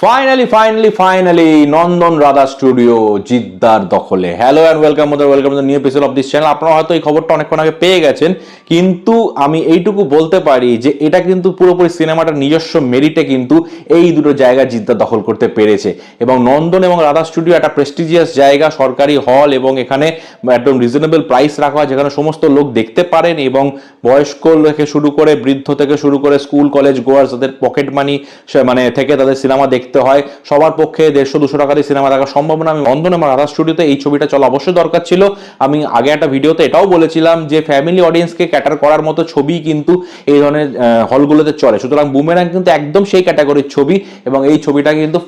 Finally নন্দন Radha studio জিদ্দার দখলে। Hello and welcome new episode of this channel. আপনারা হয়তো এই খবরটা অনেকক্ষণ আগে পেয়ে গেছেন, কিন্তু আমি এইটুকু বলতে পারি যে এটা কিন্তু পুরোপুরি সিনেমাটার নিজস্ব মেরিটে কিন্তু এই দুটো জায়গা জিদ্দার দখল করতে পেরেছে। এবং নন্দন এবং রাধা স্টুডিও একটা প্রেস্টিজিয়াস জায়গা, সরকারি হল, এবং এখানে একদম রিজনেবল প্রাইস রাখা হয় যেখানে সমস্ত লোক দেখতে পারেন, এবং বয়স্ক থেকে শুরু করে বৃদ্ধ থেকে শুরু করে স্কুল কলেজ গোয়ার্স যাদের পকেট মানি মানে থেকে তাদের সিনেমা দেখতে হয়, সবার পক্ষে 150-200 টাকা দিয়ে সিনেমা দেখা সম্ভব না। আমি নন্দন এবং রাধা স্টুডিওতে এই ছবিটা চলা অবশ্যই দরকার ছিল। আমি আগে একটা ভিডিওতে এটাও বলেছিলাম যে ফ্যামিলি অডিয়েন্সকে ক্যাটার করার মতো ছবি কিন্তু এই ধরনের হলগুলোতে চলে, সুতরাং বুমেরাং কিন্তু একদম সেই ক্যাটাগরির ছবি। এবং এই ছবিটা কিন্তু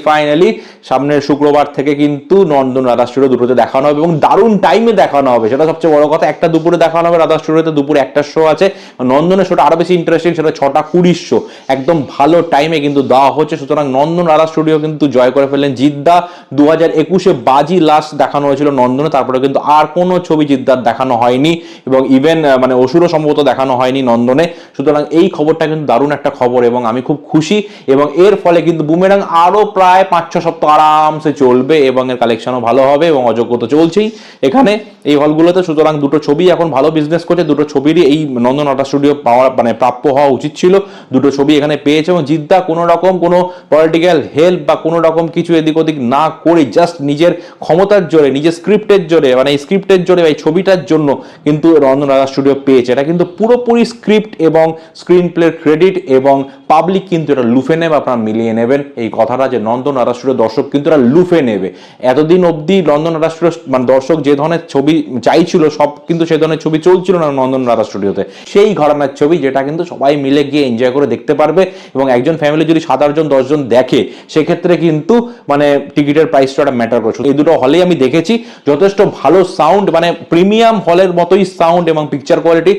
ফাইনালি সামনের শুক্রবার থেকে কিন্তু নন্দন রাধা স্টুডিও দুটোতে দেখানো হবে এবং দারুণ টাইমে দেখানো হবে, সেটা সবচেয়ে বড় কথা। একটা দুপুরে দেখানো হবে রাধা স্টুডিওতে, দুপুরে একটা শো আছে। নন্দনের শোটা আরো বেশি ইন্টারেস্টিং, সেটা 6:20 শো, একদম ভালো টাইমে কিন্তু দেওয়া হচ্ছে। সুতরাং নন্দন রাধা স্টুডিও কিন্তু জয় করে ফেললেন জিদ্দা। 2021-এ বাজি লাস্ট দেখানো হয়েছিল নন্দনে, তারপরে কিন্তু আর কোনো ছবি জিদ্দার দেখানো হয়নি, এবং ইভেন মানে অসুরও সম্ভবত দেখানো হয়নি নন্দনে। সুতরাং এই খবরটা কিন্তু দারুণ একটা খবর এবং আমি খুব খুশি। এবং এর ফলে কিন্তু বুমেরাং আরো প্রায় 5-6 সপ্তাহ আরামসে চলবে এবং এর কালেকশনও ভালো হবে, এবং অযোগ্য তো চলছেই এখানে এই হলগুলোতে। সুতরাং দুটো ছবি এখন ভালো বিজনেস করছে, দুটো ছবিরই এই নন্দন রাধা স্টুডিও পাওয়া মানে প্রাপ্য হওয়া উচিত ছিল। দুটো ছবি এখানে পেয়েছে এবং জিদ্দা কোনো রকম কোনো পলিটিক্যাল হেল্প বা কোনো রকম কিছু এদিক ওদিক না করে জাস্ট নিজের ক্ষমতার জোরে, নিজের স্ক্রিপ্টের জোরে, মানে এই স্ক্রিপ্টের জোরে এই ছবিটার জন্য কিন্তু নন্দন রাধা স্টুডিও পেয়েছে। এটা কিন্তু পুরোপুরি স্ক্রিপ্ট এবং স্ক্রিন প্লের ক্রেডিট, এবং পাবলিক কিন্তু এটা লুফে নেবে। আপনারা মিলিয়ে নেবেন এই কথাটা যে নন্দন রাধা স্টুডিও দর্শক কিন্তু এটা লুফে নেবে। এতদিন অবধি নন্দন রাধা স্টুডিও মানে দর্শক যে ধরনের ছবি চাইছিল সব কিন্তু সে ধরনের ছবি চলছিল না নন্দন রাধা স্টুডিওতে। সেই ঘরানার ছবি যেটা কিন্তু সবাই মিলে গিয়ে এনজয় করে দেখতে পারবে, এবং একজন ফ্যামিলি যদি 7-8 জন 10 জন দেখে সেক্ষেত্রে কিন্তু মানে টিকিটের প্রাইসটা ম্যাটার করছে। এই দুটো হলেই আমি দেখেছি যথেষ্ট ভালো সাউন্ড, মানে প্রিমিয়াম হলের মতোই সাউন্ড এবং পিকচার কোয়ালিটি।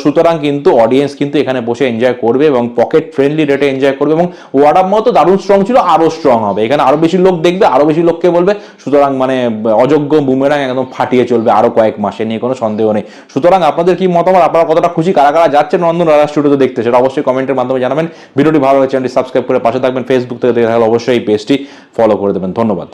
সুতরাং কিন্তু অডিয়েন্স কিন্তু এখানে বসে এনজয় করবে এবং পকেট ফ্রেন্ডলি রেটে এনজয় করবে, এবং ওয়ার্ড অফ মাউথ দারুণ স্ট্রং ছিল, আরো স্ট্রং হবে। এখানে আরো বেশি লোক দেখবে, আরো বেশি লোককে বলবে। সুতরাং মানে অযোগ্য বুমেরাং একদম ফাটিয়ে চলবে আরো কয়েক মাসে, নিয়ে কোনো সন্দেহ নেই। সুতরাং আপনাদের কি মতামত, আপনারা কতটা খুশি, কারা কারা যাচ্ছে নন্দন রাধা স্টুডিওতে দেখতে, সেটা অবশ্যই কমেন্টের মাধ্যমে জানাবেন। ভিডিওটি ভালো লাগে চ্যানেলটি সাবস্ক্রাইব করে পাশে থাকবেন। ফেসবুক থেকে দেখে থাকলে অবশ্যই এই পেজটি ফলো করে দেবেন। ধন্যবাদ।